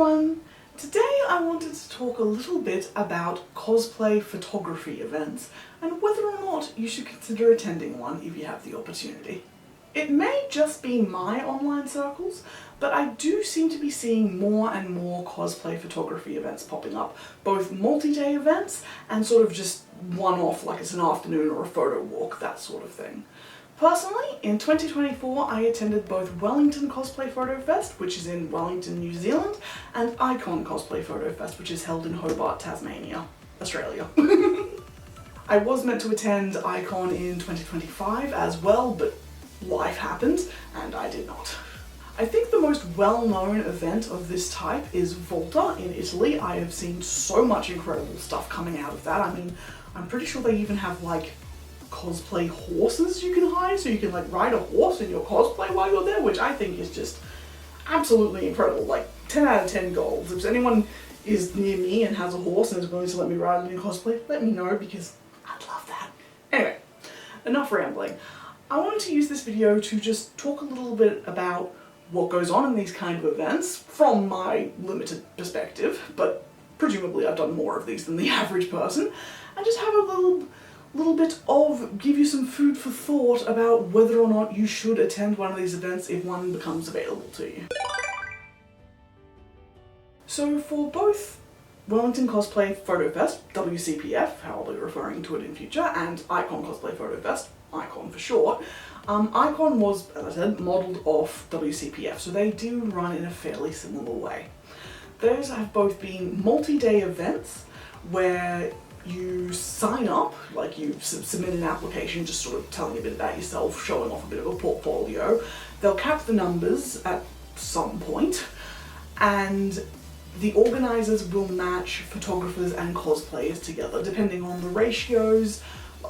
everyone! Today I wanted to talk a little bit about cosplay photography events and whether or not you should consider attending one if you have the opportunity. It may just be my online circles, but I do seem to be seeing more and more cosplay photography events popping up, both multi-day events and sort of just one-off, like it's an afternoon or a photo walk, that sort of thing. Personally, in 2024 I attended both Wellington Cosplay Photo Fest, which is in Wellington, New Zealand, and Icon Cosplay Photo Fest, which is held in Hobart, Tasmania, Australia. I was meant to attend Icon in 2025 as well, but life happened and I did not. I think the most well-known event of this type is Volta in Italy. I have seen so much incredible stuff coming out of that. I mean, I'm pretty sure they even have like cosplay horses you can hire, so you can like ride a horse in your cosplay while you're there, which I think is just absolutely incredible. Like 10 out of 10 goals. If anyone is near me and has a horse and is willing to let me ride it in cosplay, let me know because I'd love that. Anyway, enough rambling. I wanted to use this video to just talk a little bit about what goes on in these kind of events from my limited perspective, but presumably I've done more of these than the average person, and just have a little bit of give you some food for thought about whether or not you should attend one of these events if one becomes available to you. So for both Wellington Cosplay Photo Fest, WCPF, how I'll be referring to it in future, and Icon Cosplay Photo Fest, Icon for short, Icon was, as I said, modelled off WCPF, so they do run in a fairly similar way. Those have both been multi-day events where you sign up, like you submit an application just sort of telling a bit about yourself, showing off a bit of a portfolio. They'll cap the numbers at some point, and the organisers will match photographers and cosplayers together, depending on the ratios.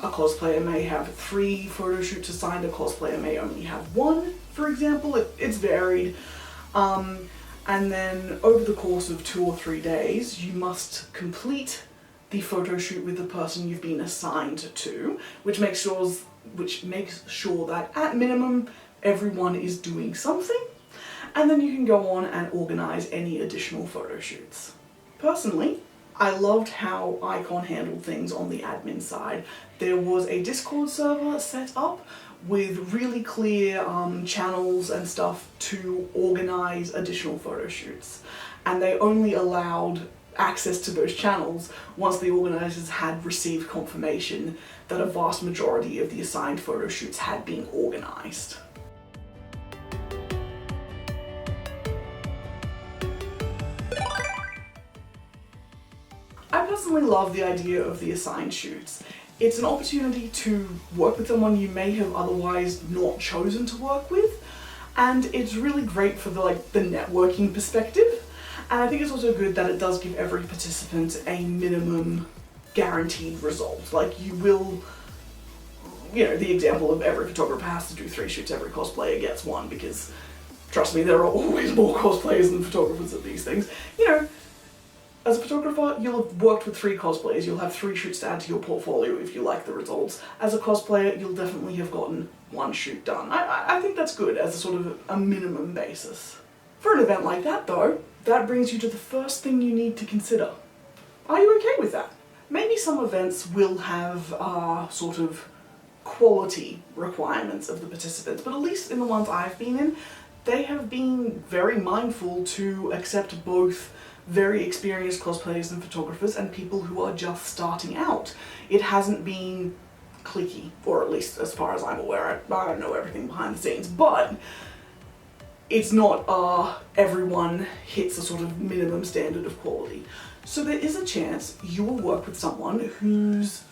A cosplayer may have 3 photo shoots assigned, a cosplayer may only have 1, for example. It's varied. And then over the course of 2 or 3 days, you must complete the photo shoot with the person you've been assigned to, which makes sure that at minimum everyone is doing something, and then you can go on and organise any additional photo shoots. Personally, I loved how Icon handled things on the admin side. There was a Discord server set up with really clear channels and stuff to organise additional photo shoots, and they only allowed access to those channels once the organisers had received confirmation that a vast majority of the assigned photo shoots had been organised. I personally love the idea of the assigned shoots. It's an opportunity to work with someone you may have otherwise not chosen to work with, and it's really great for the networking perspective. And I think it's also good that it does give every participant a minimum guaranteed result. Like you will, the example of every photographer has to do 3 shoots, every cosplayer gets 1, because trust me, there are always more cosplayers than photographers at these things. As a photographer, you'll have worked with 3 cosplayers, you'll have 3 shoots to add to your portfolio if you like the results. As a cosplayer, you'll definitely have gotten 1 shoot done. I think that's good as a sort of a minimum basis. For an event like that though, that brings you to the first thing you need to consider. Are you okay with that? Maybe some events will have sort of quality requirements of the participants, but at least in the ones I've been in, they have been very mindful to accept both very experienced cosplayers and photographers and people who are just starting out. It hasn't been cliquey, or at least as far as I'm aware. I don't know everything behind the scenes, but it's not everyone hits a sort of minimum standard of quality. So there is a chance you will work with someone whose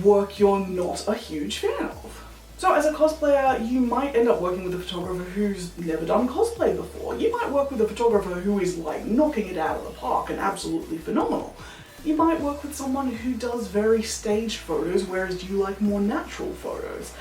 work you're not a huge fan of. So as a cosplayer, you might end up working with a photographer who's never done cosplay before. You might work with a photographer who is like knocking it out of the park and absolutely phenomenal. You might work with someone who does very staged photos, whereas you like more natural photos.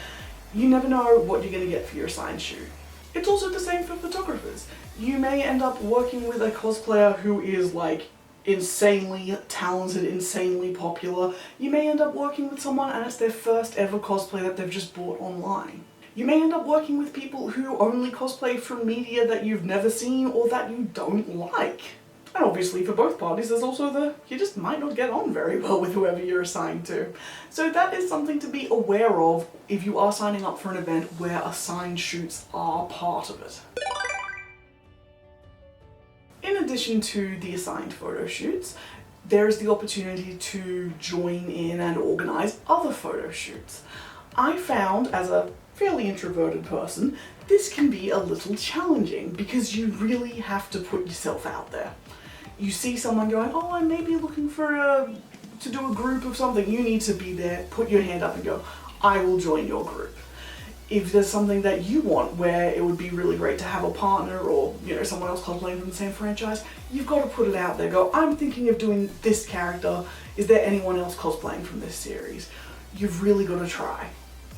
You never know what you're going to get for your assigned shoot. It's also the same for photographers. You may end up working with a cosplayer who is like insanely talented, insanely popular. You may end up working with someone and it's their first ever cosplay that they've just bought online. You may end up working with people who only cosplay from media that you've never seen or that you don't like. And obviously for both parties there's also you just might not get on very well with whoever you're assigned to. So that is something to be aware of if you are signing up for an event where assigned shoots are part of it. In addition to the assigned photo shoots, there is the opportunity to join in and organise other photo shoots. I found, as a fairly introverted person, this can be a little challenging because you really have to put yourself out there. You see someone going, oh, I may be looking to do a group of something, you need to be there, put your hand up and go, I will join your group. If there's something that you want where it would be really great to have a partner or, you know, someone else cosplaying from the same franchise, you've got to put it out there. Go, I'm thinking of doing this character. Is there anyone else cosplaying from this series? You've really got to try.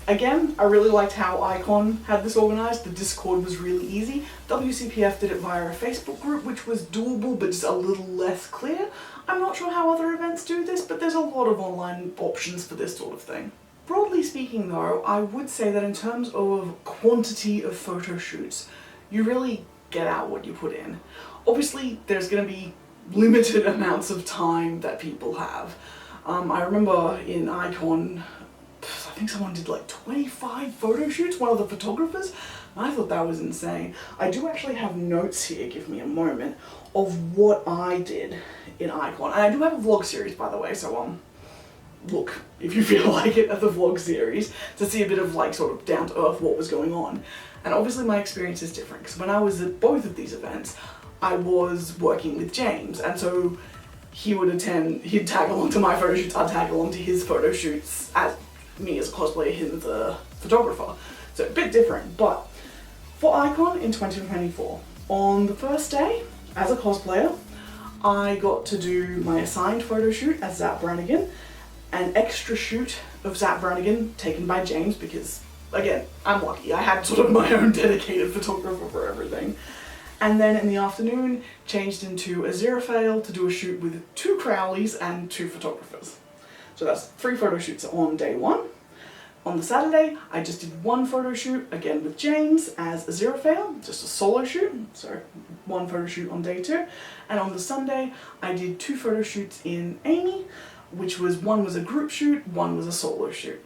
Again, I really liked how Icon had this organised. The Discord was really easy. WCPF did it via a Facebook group, which was doable but just a little less clear. I'm not sure how other events do this, but there's a lot of online options for this sort of thing. Broadly speaking though, I would say that in terms of quantity of photo shoots, you really get out what you put in. Obviously, there's going to be limited amounts of time that people have. I remember in Icon, I think someone did like 25 photo shoots, one of the photographers. I thought that was insane. I do actually have notes here, give me a moment, of what I did in Icon. And I do have a vlog series, by the way, so look, if you feel like it, at the vlog series to see a bit of like sort of down to earth what was going on. And obviously my experience is different because when I was at both of these events, I was working with James, and so he would attend, he'd tag along to my photo shoots, I'd tag along to his photo shoots as me as a cosplayer, him as a photographer. So a bit different, but for Icon in 2024, on the first day, as a cosplayer, I got to do my assigned photo shoot as Zap Brannigan, an extra shoot of Zap Brannigan taken by James because, again, I'm lucky. I had sort of my own dedicated photographer for everything. And then in the afternoon, changed into a Aziraphale to do a shoot with 2 Crowleys and 2 photographers. So that's 3 photo shoots on day 1. On the Saturday, I just did 1 photo shoot, again with James as a Aziraphale, just a solo shoot, so 1 photo shoot on day 2. And on the Sunday, I did 2 photo shoots in Amy, which was, 1 was a group shoot, 1 was a solo shoot.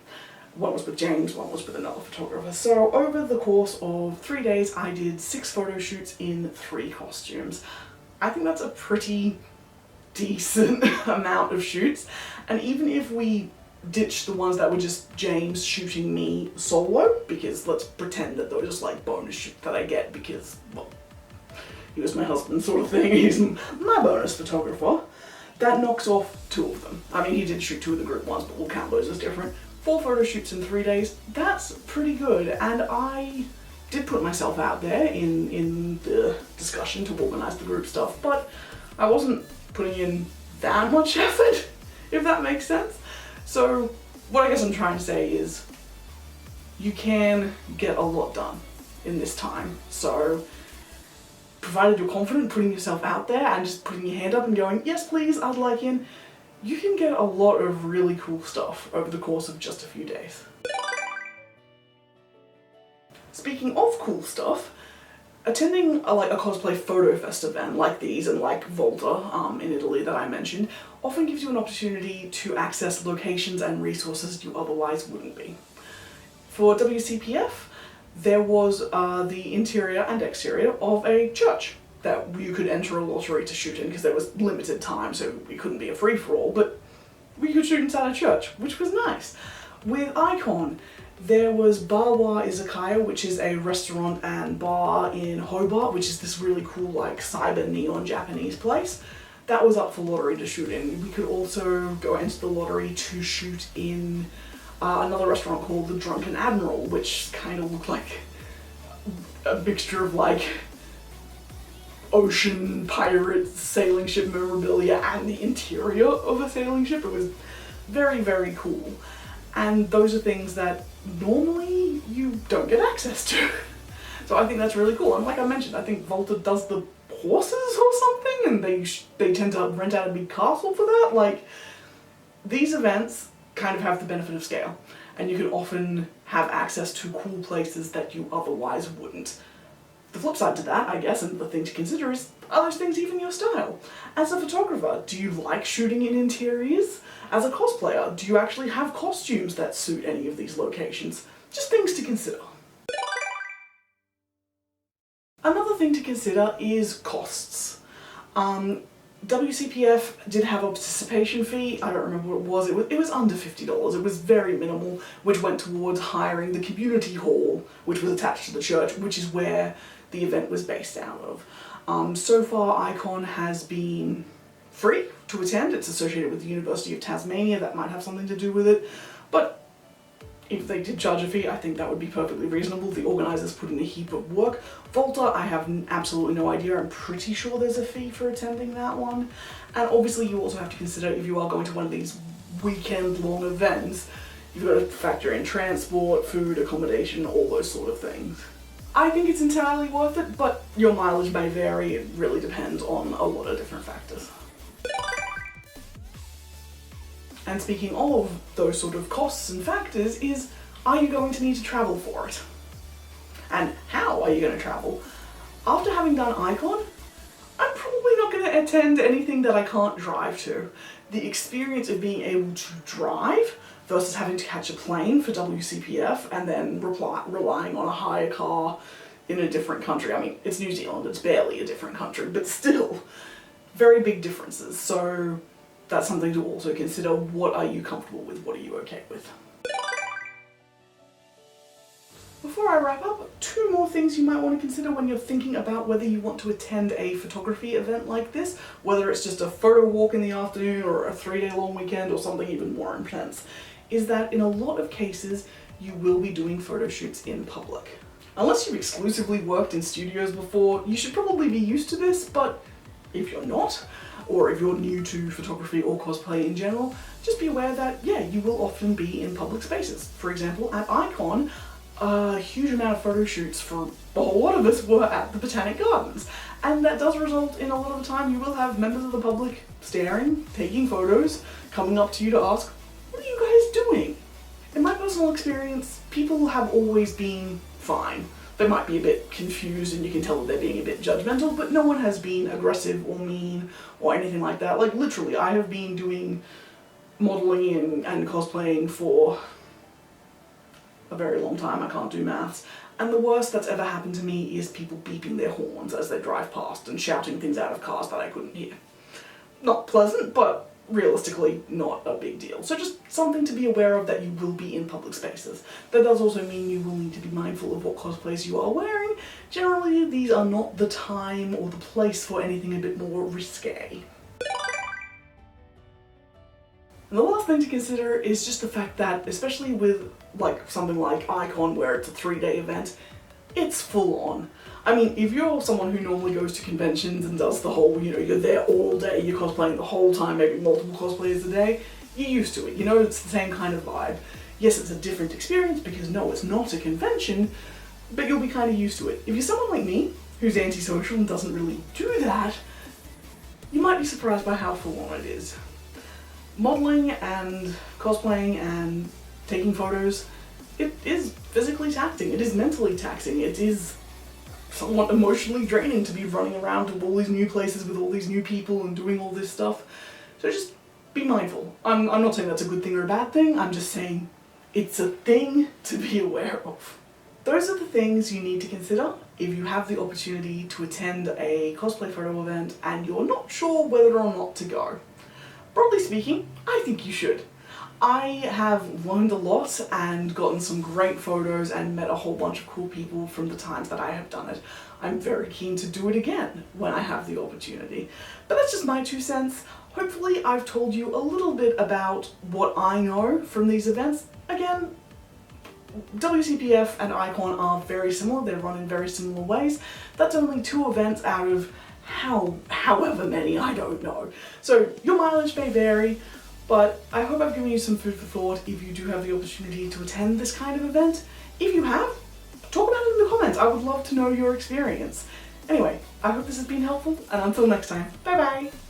1 was with James, 1 was with another photographer. So over the course of 3 days, I did 6 photo shoots in 3 costumes. I think that's a pretty decent amount of shoots. And even if we ditch the ones that were just James shooting me solo, because let's pretend that they were just like bonus shoots that I get because, well, he was my husband sort of thing, he's my bonus photographer. That knocks off 2 of them. I mean, he did shoot 2 of the group ones, but we'll count those as different. 4 photo shoots in 3 days, that's pretty good. And I did put myself out there in the discussion to organise the group stuff, but I wasn't putting in that much effort, if that makes sense. So what I guess I'm trying to say is you can get a lot done in this time. So provided you're confident putting yourself out there and just putting your hand up and going, yes please, I'd like in, you can get a lot of really cool stuff over the course of just a few days. Speaking of cool stuff, attending a cosplay photofest event like these and like Volta in Italy that I mentioned often gives you an opportunity to access locations and resources you otherwise wouldn't be. For WCPF, there was the interior and exterior of a church that you could enter a lottery to shoot in because there was limited time, so it couldn't be a free-for-all, but we could shoot inside a church, which was nice. With Icon, there was Bawa Izakaya, which is a restaurant and bar in Hobart, which is this really cool like cyber neon Japanese place. That was up for lottery to shoot in. We could also go into the lottery to shoot in another restaurant called the Drunken Admiral, which kind of looked like a mixture of like ocean pirate sailing ship memorabilia and the interior of a sailing ship. It was very, very cool. And those are things that normally you don't get access to. So I think that's really cool. And like I mentioned, I think Volta does the horses or something, and they tend to rent out a big castle for that. Like, these events kind of have the benefit of scale. and you can often have access to cool places that you otherwise wouldn't. The flip side to that, I guess, and the thing to consider is, are those things even your style? As a photographer, do you like shooting in interiors? As a cosplayer, do you actually have costumes that suit any of these locations? Just things to consider. Another thing to consider is costs. WCPF did have a participation fee. I don't remember what it was. It was under $50. It was very minimal, which went towards hiring the community hall, which was attached to the church, which is where the event was based out of. So far, Icon has been free to attend. It's associated with the University of Tasmania. That might have something to do with it. But if they did charge a fee, I think that would be perfectly reasonable. The organisers put in a heap of work. Volta, I have absolutely no idea. I'm pretty sure there's a fee for attending that one. And obviously you also have to consider, if you are going to one of these weekend-long events, you've got to factor in transport, food, accommodation, all those sort of things. I think it's entirely worth it, but your mileage may vary. It really depends on a lot of different factors. And speaking of those sort of costs and factors is, are you going to need to travel for it? And how are you going to travel? After having done Icon, I'm probably not going to attend anything that I can't drive to. The experience of being able to drive versus having to catch a plane for WCPF and then relying on a hire car in a different country. I mean, it's New Zealand, it's barely a different country, but still, very big differences. So that's something to also consider. What are you comfortable with? What are you okay with? Before I wrap up, 2 more things you might want to consider when you're thinking about whether you want to attend a photography event like this, whether it's just a photo walk in the afternoon or a 3-day long weekend or something even more intense, is that in a lot of cases you will be doing photo shoots in public. Unless you've exclusively worked in studios before, you should probably be used to this, but if you're not, or if you're new to photography or cosplay in general, just be aware that, yeah, you will often be in public spaces. For example, at Icon, a huge amount of photo shoots for a whole lot of us were at the Botanic Gardens. And that does result in a lot of the time you will have members of the public staring, taking photos, coming up to you to ask, what are you guys doing? In my personal experience, people have always been fine. They might be a bit confused and you can tell that they're being a bit judgmental, but no one has been aggressive or mean or anything like that. Like literally, I have been doing modelling and cosplaying for a very long time. I can't do maths. And the worst that's ever happened to me is people beeping their horns as they drive past and shouting things out of cars that I couldn't hear. Not pleasant, but realistically not a big deal. So just something to be aware of, that you will be in public spaces. That does also mean you will need to be mindful of what cosplays you are wearing. Generally, these are not the time or the place for anything a bit more risque. And the last thing to consider is just the fact that, especially with like something like Icon where it's a 3-day event, it's full on. I mean, if you're someone who normally goes to conventions and does the whole, you know, you're there all day, you're cosplaying the whole time, maybe multiple cosplays a day, you're used to it, you know, it's the same kind of vibe. Yes, it's a different experience because no, it's not a convention, but you'll be kind of used to it. If you're someone like me, who's antisocial and doesn't really do that, you might be surprised by how full on it is. Modeling and cosplaying and taking photos, it is physically taxing, it is mentally taxing, it is somewhat emotionally draining to be running around to all these new places with all these new people and doing all this stuff. So just be mindful. I'm not saying that's a good thing or a bad thing, I'm just saying it's a thing to be aware of. Those are the things you need to consider if you have the opportunity to attend a cosplay photo event and you're not sure whether or not to go. Broadly speaking, I think you should. I have learned a lot and gotten some great photos and met a whole bunch of cool people from the times that I have done it. I'm very keen to do it again when I have the opportunity. But that's just my 2 cents. Hopefully I've told you a little bit about what I know from these events. Again, WCPF and Icon are very similar, they're run in very similar ways. That's only 2 events out of however many, I don't know. So your mileage may vary, but I hope I've given you some food for thought if you do have the opportunity to attend this kind of event. If you have, talk about it in the comments. I would love to know your experience. Anyway, I hope this has been helpful, and until next time, bye bye!